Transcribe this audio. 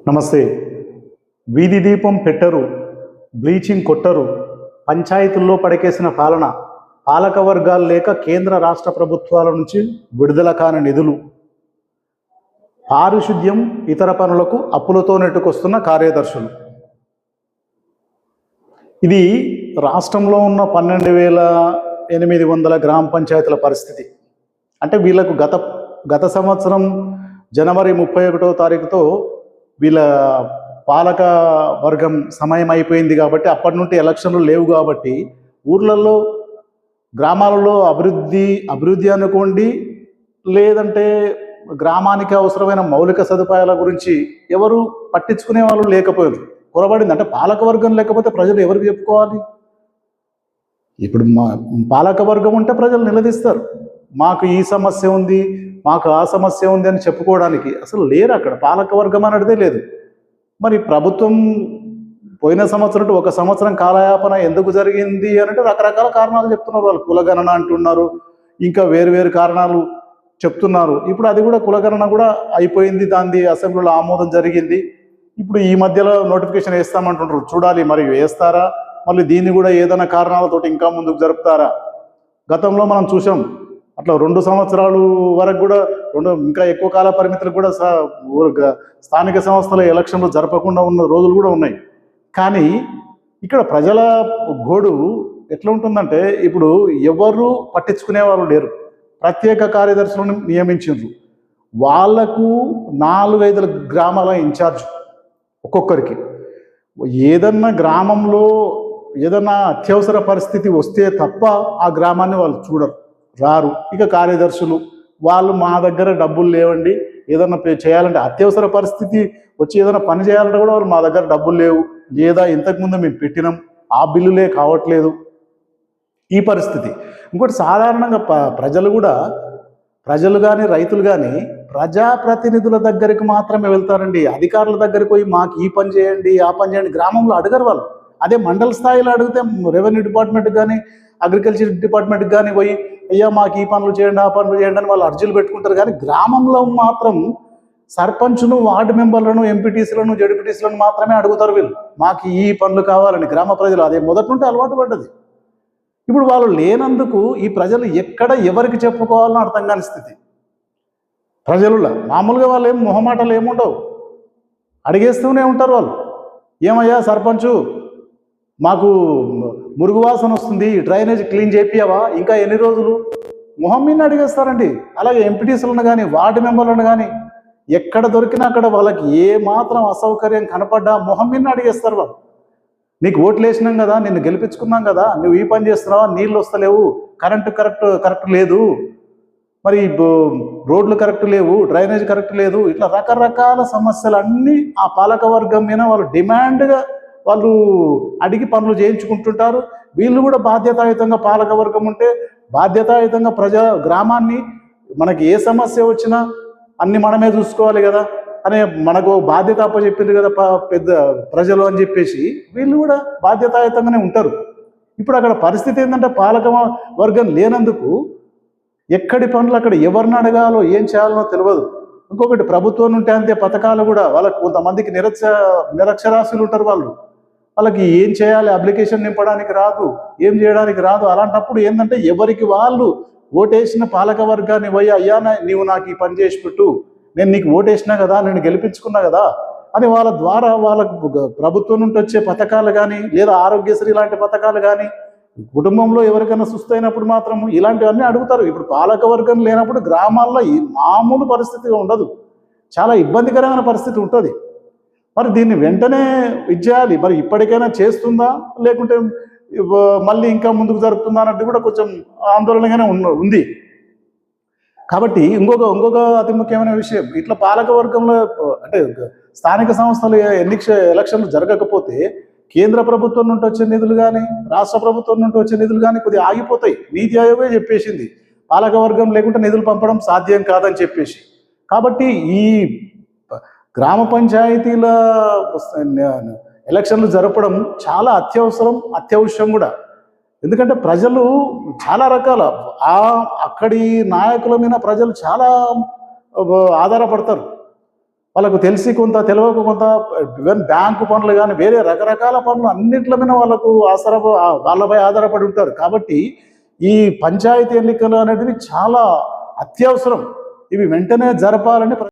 నమస్తే. వీధి దీపం పెట్టరు, బ్లీచింగ్ కొట్టరు, పంచాయతీల్లో పడకేసిన పాలన, పాలక వర్గాలు లేక కేంద్ర రాష్ట్ర ప్రభుత్వాల నుంచి విడుదల కాని నిధులు, పారిశుద్ధ్యం ఇతర పనులకు అప్పులతో నెట్టుకొస్తున్న కార్యదర్శులు. ఇది రాష్ట్రంలో ఉన్న 12,800 గ్రామ పంచాయతీల పరిస్థితి. అంటే వీళ్ళకు గత సంవత్సరం జనవరి 31వ తారీఖుతో వీళ్ళ పాలక వర్గం సమయం అయిపోయింది కాబట్టి అప్పటి నుండి ఎలక్షన్లు లేవు కాబట్టి ఊర్లలో గ్రామాలలో అభివృద్ధి అనుకోండి, లేదంటే గ్రామానికి అవసరమైన మౌలిక సదుపాయాల గురించి ఎవరు పట్టించుకునే వాళ్ళు లేకపోయారు. కొరబడింది. అంటే పాలక వర్గం లేకపోతే ప్రజలు ఎవరికి చెప్పుకోవాలి? ఇప్పుడు పాలక వర్గం ఉంటే ప్రజలు నిలదీస్తారు. మాకు ఈ సమస్య ఉంది, మాకు ఆ సమస్య ఉంది అని చెప్పుకోవడానికి అసలు లేరు. అక్కడ పాలక వర్గం అనేదే లేదు. మరి ప్రభుత్వం పోయిన సంవత్సరం ఒక సంవత్సరం కాలయాపన ఎందుకు జరిగింది అంటే రకరకాల కారణాలు చెప్తున్నారు. వాళ్ళు కులగణన అంటున్నారు, ఇంకా వేరు కారణాలు చెప్తున్నారు. ఇప్పుడు అది కూడా కులగణన కూడా అయిపోయింది, దాన్ని అసెంబ్లీలో ఆమోదం జరిగింది. ఇప్పుడు ఈ మధ్యలో నోటిఫికేషన్ వేస్తామంటుంటారు. చూడాలి మరి వేస్తారా, మళ్ళీ దీన్ని కూడా ఏదైనా కారణాలతోటి ఇంకా ముందుకు జరుపుతారా? గతంలో మనం చూసాం అట్లా 2 సంవత్సరాలు వరకు కూడా ఇంకా ఎక్కువ కాల పరిమితులకు కూడా స్థానిక సంస్థల ఎలక్షన్లు జరపకుండా ఉన్న రోజులు కూడా ఉన్నాయి. కానీ ఇక్కడ ప్రజల గోడు ఎట్లా ఉంటుందంటే ఇప్పుడు ఎవరు పట్టించుకునే వాళ్ళు లేరు. ప్రత్యేక కార్యదర్శులను నియమించారు. వాళ్లకు 4-5 గ్రామాల ఇన్ఛార్జ్ ఒక్కొక్కరికి. ఏదన్నా గ్రామంలో ఏదన్నా అత్యవసర పరిస్థితి వస్తే తప్ప ఆ గ్రామాన్ని వాళ్ళు చూడరు, రారు. ఇక కార్యదర్శులు వాళ్ళు మా దగ్గర డబ్బులు లేవండి, ఏదన్నా చేయాలంటే అత్యవసర పరిస్థితి వచ్చి ఏదైనా పని చేయాలంటే కూడా వాళ్ళు మా దగ్గర డబ్బులు లేవు, లేదా ఇంతకుముందు మేము పెట్టినాం ఆ బిల్లులే కావట్లేదు, ఈ పరిస్థితి. ఇంకోటి సాధారణంగా ప్రజలు కానీ రైతులు కానీ ప్రజాప్రతినిధుల దగ్గరికి మాత్రమే వెళ్తారండి. అధికారుల దగ్గరికి పోయి మాకు ఈ పని చేయండి ఆ పని చేయండి గ్రామంలో అడగరు వాళ్ళు. అదే మండల స్థాయిలో అడిగితే రెవెన్యూ డిపార్ట్మెంట్కి కానీ అగ్రికల్చర్ డిపార్ట్మెంట్కి కానీ పోయి అయ్యా మాకు ఈ పనులు చేయండి ఆ పనులు చేయండి అని వాళ్ళు అర్జీలు పెట్టుకుంటారు. కానీ గ్రామంలో మాత్రం సర్పంచ్ను, వార్డు మెంబర్లను, ఎంపీటీసీలను, జడ్పీటీసీలను మాత్రమే అడుగుతారు వీళ్ళు. మాకు ఈ పనులు కావాలని గ్రామ ప్రజలు అదే మొదటి నుండి అలవాటు పడ్డది. ఇప్పుడు వాళ్ళు లేనందుకు ఈ ప్రజలు ఎక్కడ ఎవరికి చెప్పుకోవాలని అర్థం కాని స్థితి. ప్రజలలో మామూలుగా వాళ్ళు ఏం మొహమాటలు ఏముండవు, అడిగేస్తూనే ఉంటారు వాళ్ళు. ఏమయ్యా సర్పంచు మాకు మురుగు వాసన వస్తుంది, డ్రైనేజ్ క్లీన్ చేపియావా, ఇంకా ఎన్ని రోజులు? మొహం మీద అడిగేస్తారండి. అలాగే ఎంపీటీసీలను కానీ వార్డు మెంబర్లను కానీ ఎక్కడ దొరికినా అక్కడ వాళ్ళకి ఏ మాత్రం అసౌకర్యం కనపడ్డా మొహం మీద అడిగేస్తారు వాళ్ళు. నీకు ఓట్లు వేసినాం కదా, నిన్ను గెలిపించుకున్నాం కదా, నువ్వు ఈ పని చేస్తున్నావా, నీళ్ళు వస్తలేవు, కరెంటు కరెక్ట్ లేదు, మరి రోడ్లు కరెక్ట్ లేవు, డ్రైనేజ్ కరెక్ట్ లేదు, ఇట్లా రకరకాల సమస్యలన్నీ ఆ పాలక వర్గం మీద వాళ్ళు డిమాండ్గా వాళ్ళు అడిగి పనులు చేయించుకుంటుంటారు. వీళ్ళు కూడా బాధ్యతాయుతంగా పాలక వర్గం ఉంటే బాధ్యతాయుతంగా గ్రామాన్ని మనకి ఏ సమస్య వచ్చినా అన్ని మనమే చూసుకోవాలి కదా అనే మనకు బాధ్యత అప్పచెప్పింది కదా పెద్ద ప్రజలు అని చెప్పేసి వీళ్ళు కూడా బాధ్యతాయుతంగానే ఉంటారు. ఇప్పుడు అక్కడ పరిస్థితి ఏంటంటే పాలక వర్గం లేనందుకు ఎక్కడి పనులు అక్కడ ఎవరిని అడగాలో ఏం చేయాలనో తెలియదు. ఇంకొకటి ప్రభుత్వం నుండి అంతే పథకాలు కూడా వాళ్ళకి కొంతమందికి నిరక్షరాస్యులు ఉంటారు. వాళ్ళకి ఏం చేయాలి, అప్లికేషన్ నింపడానికి రాదు, ఏం చేయడానికి రాదు. అలాంటప్పుడు ఏంటంటే ఎవరికి వాళ్ళు ఓటేసిన పాలక వర్గాన్ని పోయి అయ్యా నీవు నాకు ఈ పని చేసి పెట్టు, నేను నీకు ఓటేసినా కదా, నేను గెలిపించుకున్నా కదా అని వాళ్ళ ద్వారా వాళ్ళకు ప్రభుత్వం నుండి వచ్చే పథకాలు కానీ లేదా ఆరోగ్యశ్రీ లాంటి పథకాలు కానీ కుటుంబంలో ఎవరికైనా సుస్తైనప్పుడు మాత్రం ఇలాంటివన్నీ అడుగుతారు. ఇప్పుడు పాలక వర్గం లేనప్పుడు గ్రామాల్లో ఈ మామూలు పరిస్థితిగా ఉండదు, చాలా ఇబ్బందికరమైన పరిస్థితి ఉంటుంది. మరి దీన్ని వెంటనే ఇచ్చేయాలి. మరి ఇప్పటికైనా చేస్తుందా లేకుంటే మళ్ళీ ఇంకా ముందుకు జరుపుతుందా అన్నట్టు కూడా కొంచెం ఆందోళనగానే ఉంది. కాబట్టి ఇంకొక అతి ముఖ్యమైన విషయం, ఇట్లా పాలక వర్గంలో అంటే స్థానిక సంస్థలు ఎలక్షన్లు జరగకపోతే కేంద్ర ప్రభుత్వం నుండి వచ్చే నిధులు కానీ రాష్ట్ర ప్రభుత్వం నుండి వచ్చే నిధులు కానీ కొద్దిగా ఆగిపోతాయి. నీతి ఆయోగే చెప్పేసింది పాలక వర్గం లేకుంటే నిధులు పంపడం సాధ్యం కాదని చెప్పేసి. కాబట్టి ఈ గ్రామ పంచాయతీల ఎలక్షన్లు జరపడం చాలా అత్యవసరం కూడా. ఎందుకంటే ప్రజలు చాలా రకాల అక్కడి నాయకుల మీద ప్రజలు చాలా ఆధారపడతారు. వాళ్ళకు తెలిసి కొంత, తెలియక కొంత, ఈవెన్ బ్యాంకు పనులు కానీ వేరే రకరకాల పనులు అన్నిట్ల మీద వాళ్ళకు వాళ్ళపై ఆధారపడి ఉంటారు. కాబట్టి ఈ పంచాయతీ ఎన్నికలు అనేటివి చాలా అత్యవసరం. ఇవి వెంటనే జరపాలని